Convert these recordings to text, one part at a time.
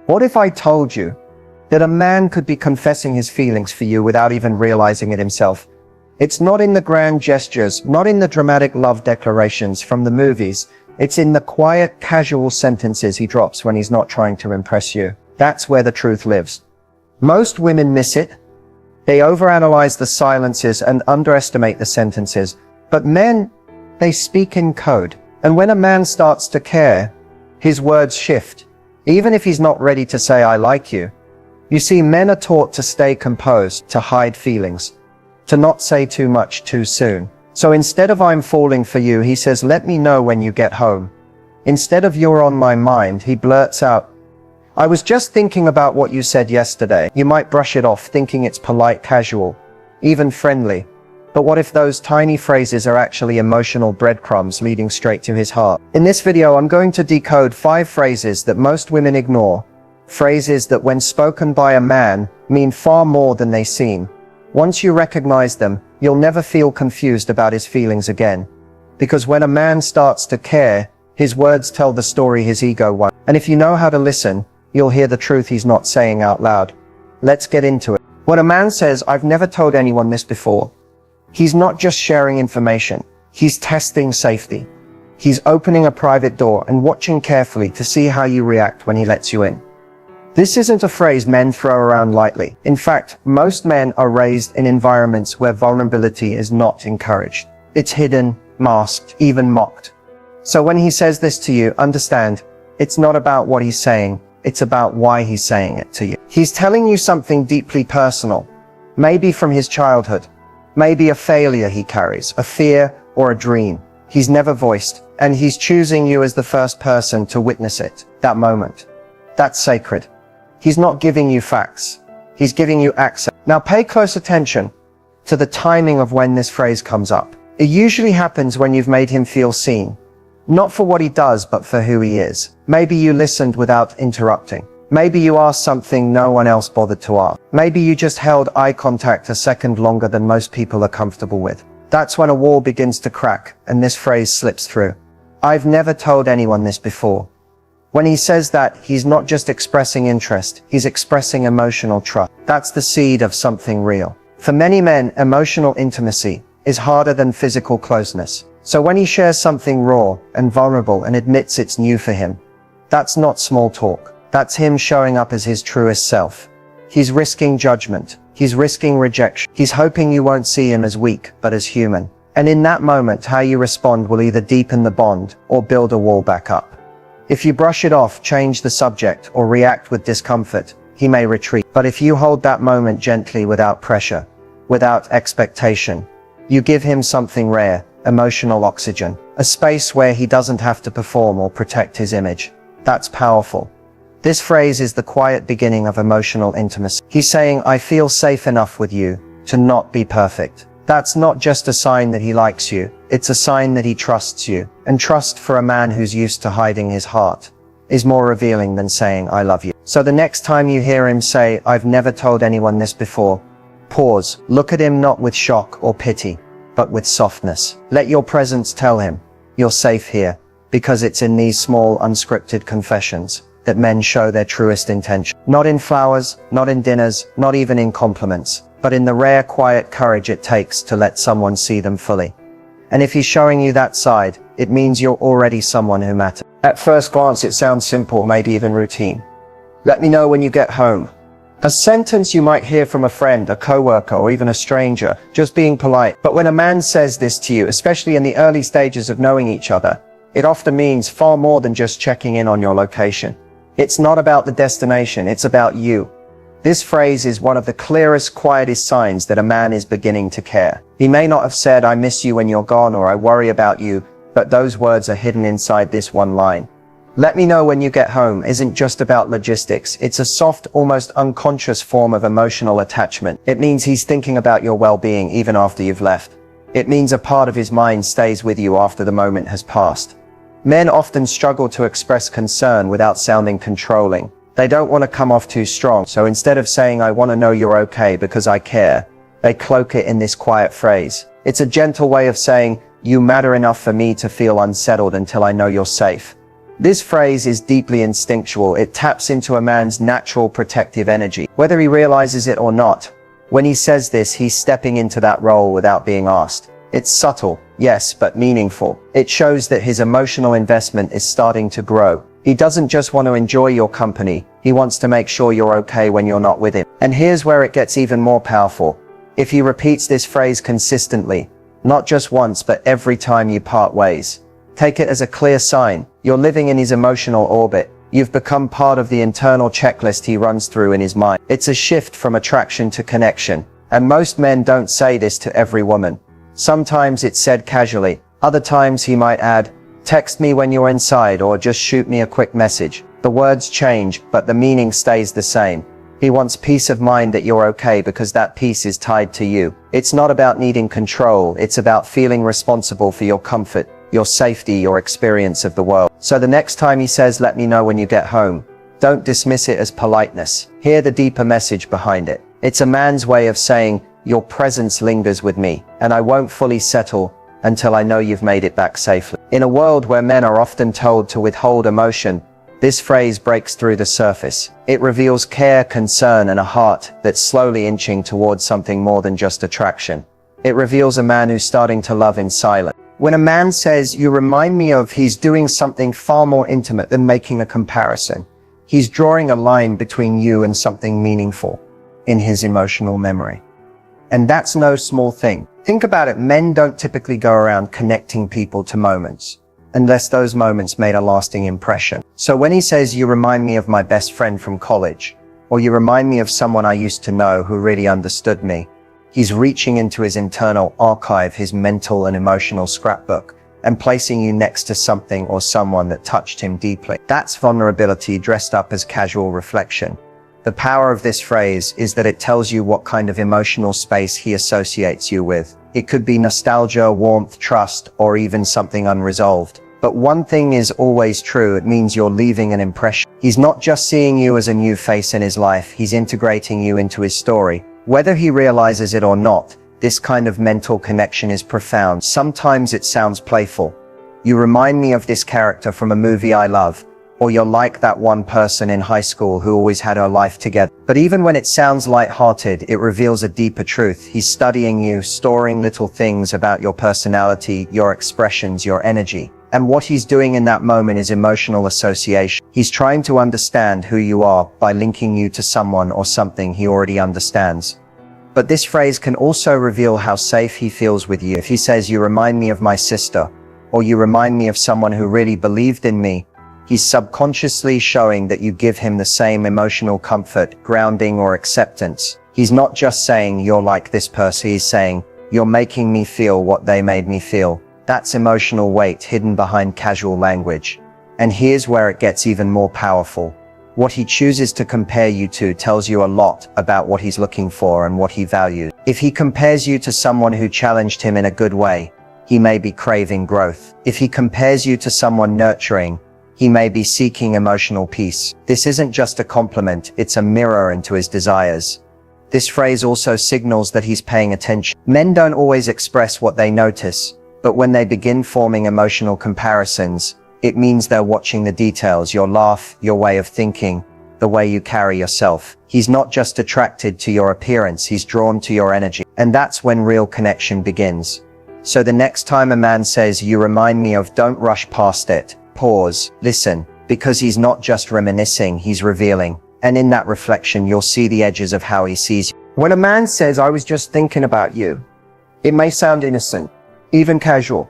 What if I told you that a man could be confessing his feelings for you without even realizing it himself? It's not in the grand gestures, not in the dramatic love declarations from the movies. It's in the quiet, casual sentences he drops when he's not trying to impress you. That's where the truth lives. Most women miss it. They overanalyze the silences and underestimate the sentences. But men, they speak in code. And when a man starts to care, his words shift. Even if he's not ready to say, I like you. You see, men are taught to stay composed, to hide feelings, to not say too much too soon. So instead of I'm falling for you, he says, let me know when you get home. Instead of you're on my mind, he blurts out, I was just thinking about what you said yesterday. You might brush it off, thinking it's polite, casual, even friendly. But what if those tiny phrases are actually emotional breadcrumbs leading straight to his heart? In this video, I'm going to decode 5 phrases that most women ignore. Phrases that, when spoken by a man, mean far more than they seem. Once you recognize them, you'll never feel confused about his feelings again. Because when a man starts to care, his words tell the story his ego wants. And if you know how to listen, you'll hear the truth he's not saying out loud. Let's get into it. When a man says, I've never told anyone this before, he's not just sharing information. He's testing safety. He's opening a private door and watching carefully to see how you react when he lets you in. This isn't a phrase men throw around lightly. In fact, most men are raised in environments where vulnerability is not encouraged. It's hidden, masked, even mocked. So when he says this to you, understand, it's not about what he's saying. It's about why he's saying it to you. He's telling you something deeply personal, maybe from his childhood, maybe a failure he carries, a fear or a dream he's never voiced, and he's choosing you as the first person to witness it, that moment. That's sacred. He's not giving you facts. He's giving you access. Now pay close attention to the timing of when this phrase comes up. It usually happens when you've made him feel seen. Not for what he does, but for who he is. Maybe you listened without interrupting. Maybe you asked something no one else bothered to ask. Maybe you just held eye contact a second longer than most people are comfortable with. That's when a wall begins to crack, and this phrase slips through. I've never told anyone this before. When he says that, he's not just expressing interest, he's expressing emotional trust. That's the seed of something real. For many men, emotional intimacy is harder than physical closeness. So when he shares something raw and vulnerable and admits it's new for him, that's not small talk. That's him showing up as his truest self. He's risking judgment. He's risking rejection. He's hoping you won't see him as weak, but as human. And in that moment, how you respond will either deepen the bond or build a wall back up. If you brush it off, change the subject, or react with discomfort, he may retreat. But if you hold that moment gently, without pressure, without expectation, you give him something rare, emotional oxygen, a space where he doesn't have to perform or protect his image. That's powerful. This phrase is the quiet beginning of emotional intimacy. He's saying, I feel safe enough with you to not be perfect. That's not just a sign that he likes you, it's a sign that he trusts you. And trust, for a man who's used to hiding his heart, is more revealing than saying, I love you. So the next time you hear him say, I've never told anyone this before, pause, look at him not with shock or pity, but with softness. Let your presence tell him, you're safe here, because it's in these small, unscripted confessions that men show their truest intention. Not in flowers, not in dinners, not even in compliments, but in the rare, quiet courage it takes to let someone see them fully. And if he's showing you that side, it means you're already someone who matters. At first glance, it sounds simple, maybe even routine. Let me know when you get home. A sentence you might hear from a friend, a coworker, or even a stranger, just being polite. But when a man says this to you, especially in the early stages of knowing each other, it often means far more than just checking in on your location. It's not about the destination, it's about you. This phrase is one of the clearest, quietest signs that a man is beginning to care. He may not have said, I miss you when you're gone, or I worry about you, but those words are hidden inside this one line. Let me know when you get home isn't just about logistics. It's a soft, almost unconscious form of emotional attachment. It means he's thinking about your well-being even after you've left. It means a part of his mind stays with you after the moment has passed. Men often struggle to express concern without sounding controlling. They don't want to come off too strong, so instead of saying, I want to know you're okay because I care, they cloak it in this quiet phrase. It's a gentle way of saying, you matter enough for me to feel unsettled until I know you're safe. This phrase is deeply instinctual. It taps into a man's natural protective energy, whether he realizes it or not. When he says this, he's stepping into that role without being asked. It's subtle, yes, but meaningful. It shows that his emotional investment is starting to grow. He doesn't just want to enjoy your company, he wants to make sure you're okay when you're not with him. And here's where it gets even more powerful. If he repeats this phrase consistently, not just once but every time you part ways, take it as a clear sign. You're living in his emotional orbit. You've become part of the internal checklist he runs through in his mind. It's a shift from attraction to connection. And most men don't say this to every woman. Sometimes it's said casually. Other times he might add, "Text me when you're inside," or "Just shoot me a quick message." The words change, but the meaning stays the same. He wants peace of mind that you're okay because that peace is tied to you. It's not about needing control. It's about feeling responsible for your comfort, your safety, your experience of the world. So the next time he says, "Let me know when you get home," don't dismiss it as politeness. Hear the deeper message behind it. It's a man's way of saying, "Your presence lingers with me, and I won't fully settle until I know you've made it back safely." In a world where men are often told to withhold emotion, this phrase breaks through the surface. It reveals care, concern, and a heart that's slowly inching towards something more than just attraction. It reveals a man who's starting to love in silence. When a man says, "You remind me of," he's doing something far more intimate than making a comparison. He's drawing a line between you and something meaningful in his emotional memory. And that's no small thing. Think about it. Men don't typically go around connecting people to moments, unless those moments made a lasting impression. So when he says, "You remind me of my best friend from college," or "You remind me of someone I used to know who really understood me," he's reaching into his internal archive, his mental and emotional scrapbook, and placing you next to something or someone that touched him deeply. That's vulnerability dressed up as casual reflection. The power of this phrase is that it tells you what kind of emotional space he associates you with. It could be nostalgia, warmth, trust, or even something unresolved. But one thing is always true: it means you're leaving an impression. He's not just seeing you as a new face in his life, he's integrating you into his story. Whether he realizes it or not, this kind of mental connection is profound. Sometimes it sounds playful. "You remind me of this character from a movie I love," or "You're like that one person in high school who always had her life together." But even when it sounds lighthearted, it reveals a deeper truth. He's studying you, storing little things about your personality, your expressions, your energy. And what he's doing in that moment is emotional association. He's trying to understand who you are by linking you to someone or something he already understands. But this phrase can also reveal how safe he feels with you. If he says, "You remind me of my sister," or "You remind me of someone who really believed in me," he's subconsciously showing that you give him the same emotional comfort, grounding, or acceptance. He's not just saying, "You're like this person," he's saying, "You're making me feel what they made me feel." That's emotional weight hidden behind casual language. And here's where it gets even more powerful. What he chooses to compare you to tells you a lot about what he's looking for and what he values. If he compares you to someone who challenged him in a good way, he may be craving growth. If he compares you to someone nurturing, he may be seeking emotional peace. This isn't just a compliment, it's a mirror into his desires. This phrase also signals that he's paying attention. Men don't always express what they notice, but when they begin forming emotional comparisons, it means they're watching the details: your laugh, your way of thinking, the way you carry yourself. He's not just attracted to your appearance, he's drawn to your energy. And that's when real connection begins. So the next time a man says, "You remind me of," don't rush past it. Pause, listen, because he's not just reminiscing, he's revealing. And in that reflection, you'll see the edges of how he sees you. When a man says, "I was just thinking about you," it may sound innocent, even casual.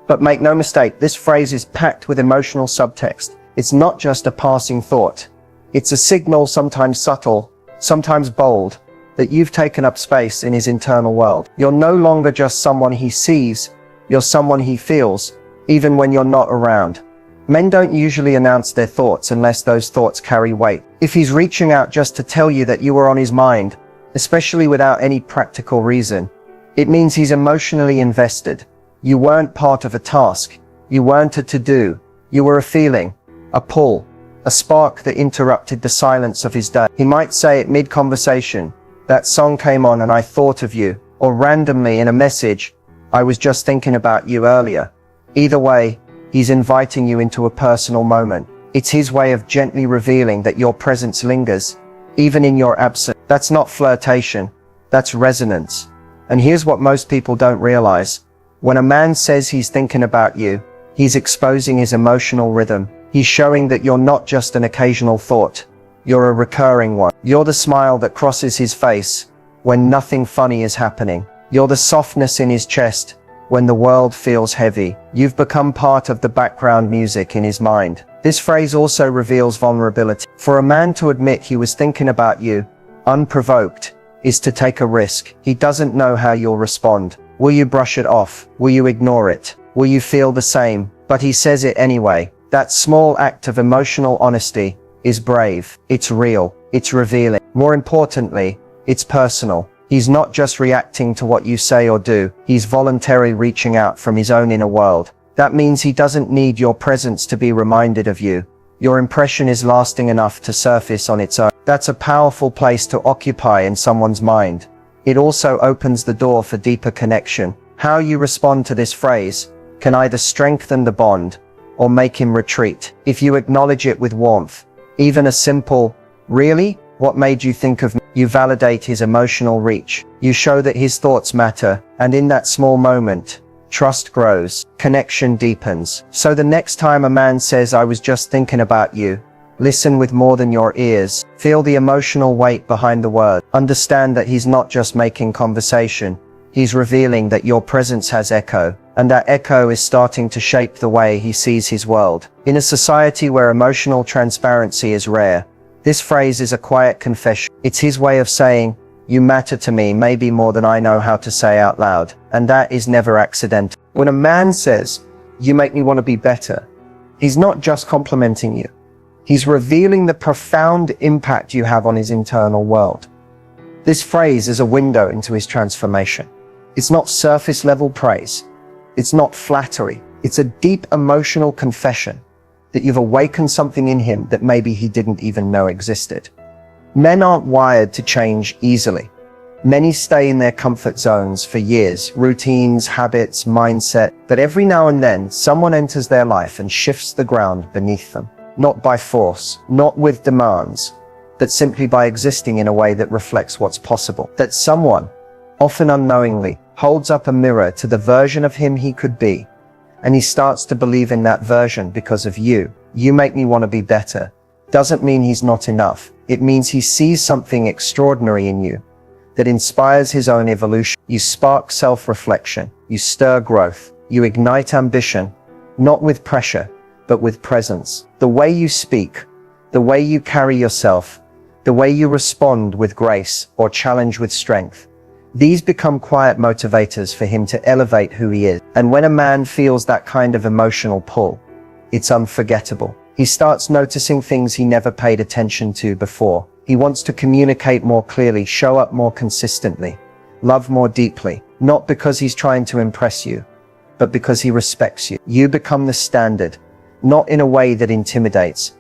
But make no mistake, this phrase is packed with emotional subtext. It's not just a passing thought. It's a signal, sometimes subtle, sometimes bold, that you've taken up space in his internal world. You're no longer just someone he sees, you're someone he feels, even when you're not around. Men don't usually announce their thoughts unless those thoughts carry weight. If he's reaching out just to tell you that you were on his mind, especially without any practical reason, it means he's emotionally invested. You weren't part of a task. You weren't a to-do. You were a feeling, a pull, a spark that interrupted the silence of his day. He might say it mid-conversation, "That song came on and I thought of you," or randomly in a message, "I was just thinking about you earlier." Either way, He's inviting you into a personal moment. It's his way of gently revealing that your presence lingers, even in your absence. That's not flirtation, that's resonance. And here's what most people don't realize. When a man says he's thinking about you, he's exposing his emotional rhythm. He's showing that you're not just an occasional thought, you're a recurring one. You're the smile that crosses his face when nothing funny is happening. You're the softness in his chest when the world feels heavy. You've become part of the background music in his mind. This phrase also reveals vulnerability. For a man to admit he was thinking about you, unprovoked, is to take a risk. He doesn't know how you'll respond. Will you brush it off? Will you ignore it? Will you feel the same? But he says it anyway. That small act of emotional honesty is brave. It's real. It's revealing. More importantly, it's personal. He's not just reacting to what you say or do. He's voluntarily reaching out from his own inner world. That means he doesn't need your presence to be reminded of you. Your impression is lasting enough to surface on its own. That's a powerful place to occupy in someone's mind. It also opens the door for deeper connection. How you respond to this phrase can either strengthen the bond or make him retreat. If you acknowledge it with warmth, even a simple, "Really? What made you think of me?" you validate his emotional reach. You show that his thoughts matter, and in that small moment, trust grows, connection deepens. So the next time a man says, "I was just thinking about you," listen with more than your ears. Feel the emotional weight behind the word. Understand that he's not just making conversation. He's revealing that your presence has echo, and that echo is starting to shape the way he sees his world. In a society where emotional transparency is rare, this phrase is a quiet confession. It's his way of saying, "You matter to me maybe more than I know how to say out loud," and that is never accidental. When a man says, "You make me want to be better," he's not just complimenting you. He's revealing the profound impact you have on his internal world. This phrase is a window into his transformation. It's not surface level praise. It's not flattery. It's a deep emotional confession that you've awakened something in him that maybe he didn't even know existed. Men aren't wired to change easily. Many stay in their comfort zones for years, routines, habits, mindset, but every now and then someone enters their life and shifts the ground beneath them. Not by force, not with demands, but simply by existing in a way that reflects what's possible. That someone, often unknowingly, holds up a mirror to the version of him he could be, and he starts to believe in that version because of you. "You make me want to be better" doesn't mean he's not enough. It means he sees something extraordinary in you that inspires his own evolution. You spark self-reflection, you stir growth, you ignite ambition, not with pressure, but with presence. The way you speak, the way you carry yourself, the way you respond with grace or challenge with strength, these become quiet motivators for him to elevate who he is. And when a man feels that kind of emotional pull, it's unforgettable. He starts noticing things he never paid attention to before. He wants to communicate more clearly, show up more consistently, love more deeply, not because he's trying to impress you, but because he respects you. You become the standard, not in a way that intimidates,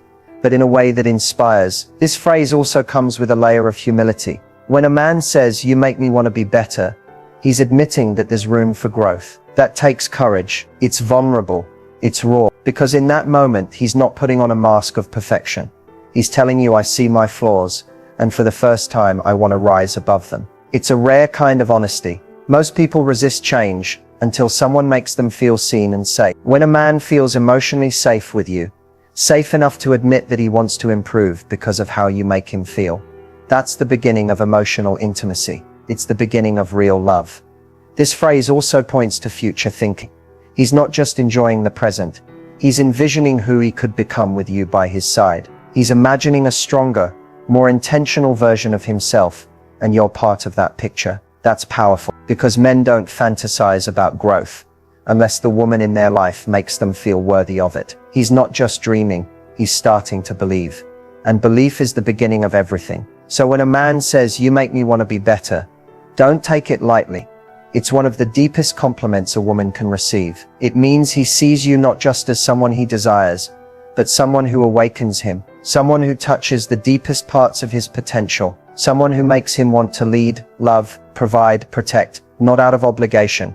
but in a way that inspires. This phrase also comes with a layer of humility. When a man says, "You make me want to be better," he's admitting that there's room for growth. That takes courage. It's vulnerable. It's raw. Because in that moment, he's not putting on a mask of perfection. He's telling you, "I see my flaws, and for the first time, I want to rise above them." It's a rare kind of honesty. Most people resist change until someone makes them feel seen and safe. When a man feels emotionally safe with you, safe enough to admit that he wants to improve because of how you make him feel, that's the beginning of emotional intimacy. It's the beginning of real love. This phrase also points to future thinking. He's not just enjoying the present. He's envisioning who he could become with you by his side. He's imagining a stronger, more intentional version of himself, and you're part of that picture. That's powerful, because men don't fantasize about growth unless the woman in their life makes them feel worthy of it. He's not just dreaming, he's starting to believe. And belief is the beginning of everything. So when a man says, "You make me want to be better," don't take it lightly. It's one of the deepest compliments a woman can receive. It means he sees you not just as someone he desires, but someone who awakens him, someone who touches the deepest parts of his potential, someone who makes him want to lead, love, provide, protect, not out of obligation,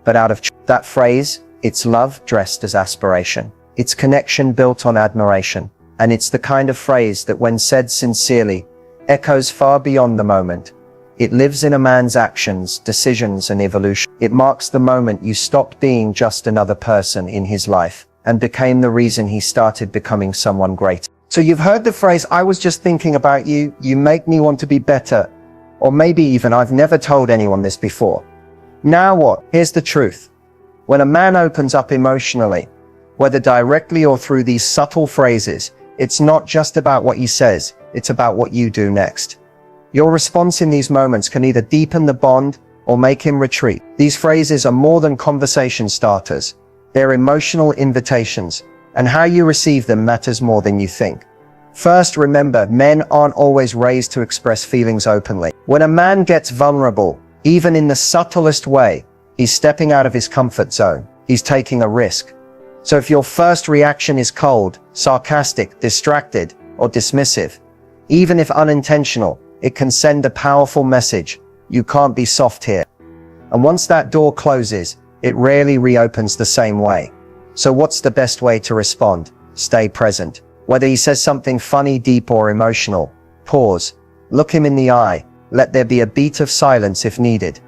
but out of that phrase, It's love dressed as aspiration. It's connection built on admiration. And it's the kind of phrase that, when said sincerely, echoes far beyond the moment. It lives in a man's actions, decisions, and evolution. It marks the moment you stopped being just another person in his life and became the reason he started becoming someone great. So you've heard the phrase, "I was just thinking about you, you make me want to be better." Or maybe even, "I've never told anyone this before." Now what? Here's the truth. When a man opens up emotionally, whether directly or through these subtle phrases, it's not just about what he says, it's about what you do next. Your response in these moments can either deepen the bond or make him retreat. These phrases are more than conversation starters. They're emotional invitations, and how you receive them matters more than you think. First, remember, men aren't always raised to express feelings openly. When a man gets vulnerable, even in the subtlest way, he's stepping out of his comfort zone. He's taking a risk. So if your first reaction is cold, sarcastic, distracted, or dismissive, even if unintentional, it can send a powerful message. You can't be soft here. And once that door closes, it rarely reopens the same way. So what's the best way to respond? Stay present. Whether he says something funny, deep, or emotional, pause. Look him in the eye. Let there be a beat of silence if needed.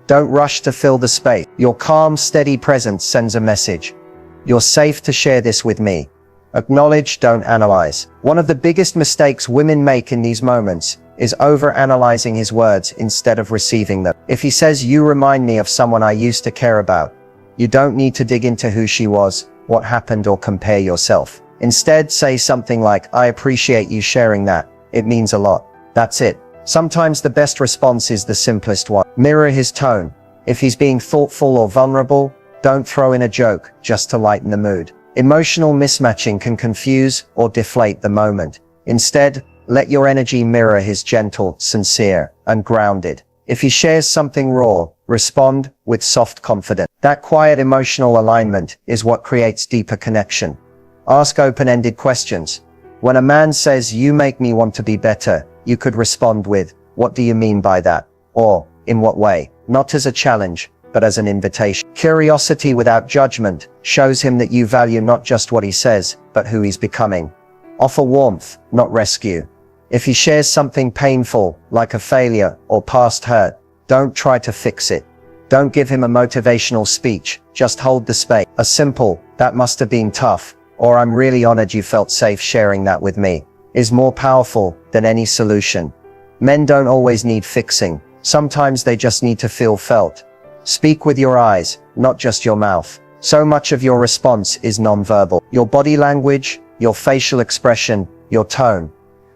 Don't rush to fill the space. Your calm, steady presence sends a message. You're safe to share this with me. Acknowledge, don't analyze. One of the biggest mistakes women make in these moments is over-analyzing his words instead of receiving them. If he says, "You remind me of someone I used to care about," you don't need to dig into who she was, what happened, or compare yourself. Instead, say something like, "I appreciate you sharing that. It means a lot." That's it. Sometimes the best response is the simplest one. Mirror his tone. If he's being thoughtful or vulnerable, don't throw in a joke just to lighten the mood. Emotional mismatching can confuse or deflate the moment. Instead, let your energy mirror his, gentle, sincere, and grounded. If he shares something raw, respond with soft confidence. That quiet emotional alignment is what creates deeper connection. Ask open-ended questions. When a man says, "You make me want to be better," you could respond with, "What do you mean by that?" Or, "In what way?" Not as a challenge, but as an invitation. Curiosity without judgment shows him that you value not just what he says, but who he's becoming. Offer warmth, not rescue. If he shares something painful, like a failure or past hurt, don't try to fix it. Don't give him a motivational speech, just hold the space. A simple, "That must have been tough," or "I'm really honored you felt safe sharing that with me," is more powerful than any solution. Men don't always need fixing. Sometimes they just need to feel felt. Speak with your eyes, not just your mouth. So much of your response is nonverbal. Your body language, your facial expression, your tone.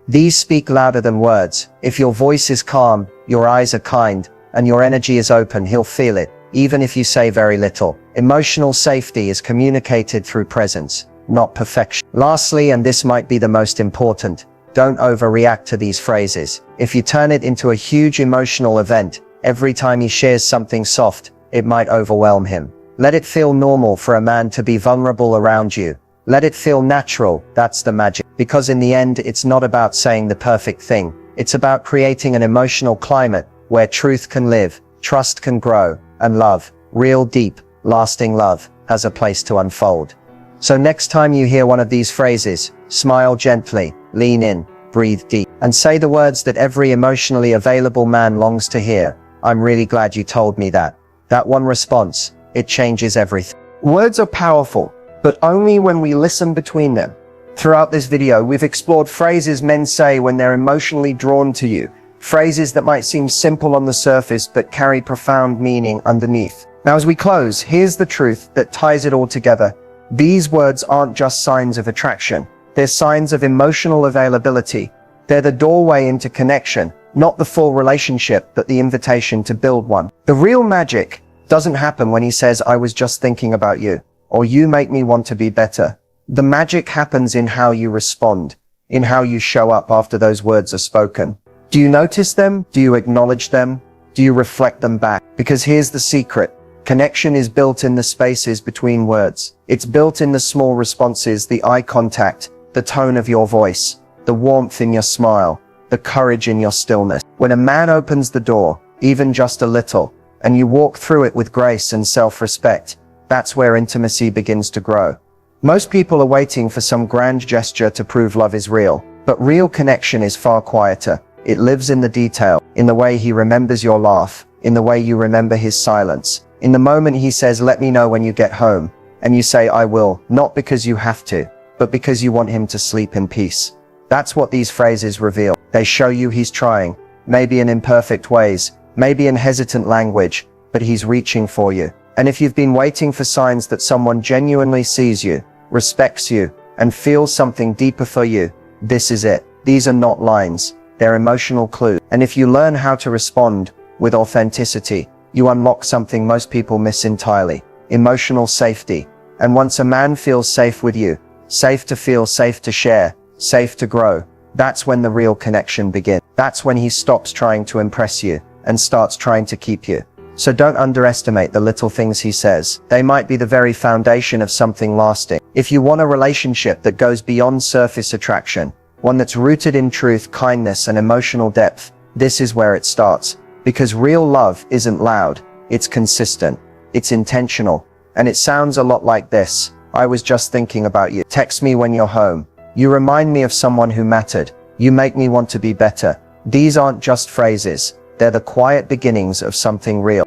These speak louder than words. If your voice is calm, your eyes are kind, and your energy is open, he'll feel it, even if you say very little. Emotional safety is communicated through presence, not perfection. Lastly, and this might be the most important, don't overreact to these phrases. If you turn it into a huge emotional event, every time he shares something soft, it might overwhelm him. Let it feel normal for a man to be vulnerable around you. Let it feel natural. That's the magic. Because in the end, it's not about saying the perfect thing. It's about creating an emotional climate where truth can live, trust can grow, and love, real deep, lasting love, has a place to unfold. So next time you hear one of these phrases, smile gently, lean in, breathe deep, and say the words that every emotionally available man longs to hear. "I'm really glad you told me that." That one response, it changes everything. Words are powerful, but only when we listen between them. Throughout this video, we've explored phrases men say when they're emotionally drawn to you. Phrases that might seem simple on the surface, but carry profound meaning underneath. Now, as we close, here's the truth that ties it all together. These words aren't just signs of attraction. They're signs of emotional availability. They're the doorway into connection, not the full relationship, but the invitation to build one. The real magic doesn't happen when he says, "I was just thinking about you," or "You make me want to be better." The magic happens in how you respond, in how you show up after those words are spoken. Do you notice them? Do you acknowledge them? Do you reflect them back? Because here's the secret. Connection is built in the spaces between words. It's built in the small responses, the eye contact, the tone of your voice, the warmth in your smile, the courage in your stillness. When a man opens the door, even just a little, and you walk through it with grace and self-respect, That's where intimacy begins to grow. Most people are waiting for some grand gesture to prove love is real, but real connection is far quieter. It lives in the detail, in the way he remembers your laugh, in the way you remember his silence, in the moment he says, "Let me know when you get home," and you say, "I will," not because you have to, but because you want him to sleep in peace. That's what these phrases reveal. They show you he's trying, maybe in imperfect ways, maybe in hesitant language, but he's reaching for you. And if you've been waiting for signs that someone genuinely sees you, respects you, and feels something deeper for you, this is it. These are not lines. They're emotional clues. And if you learn how to respond with authenticity, you unlock something most people miss entirely: emotional safety. And once a man feels safe with you, safe to feel, safe to share, safe to grow, that's when the real connection begins. That's when he stops trying to impress you and starts trying to keep you. So don't underestimate the little things he says. They might be the very foundation of something lasting. If you want a relationship that goes beyond surface attraction, one that's rooted in truth, kindness, and emotional depth, this is where it starts. Because real love isn't loud, it's consistent, it's intentional, and it sounds a lot like this: "I was just thinking about you. Text me when you're home. You remind me of someone who mattered. You make me want to be better." These aren't just phrases, they're the quiet beginnings of something real.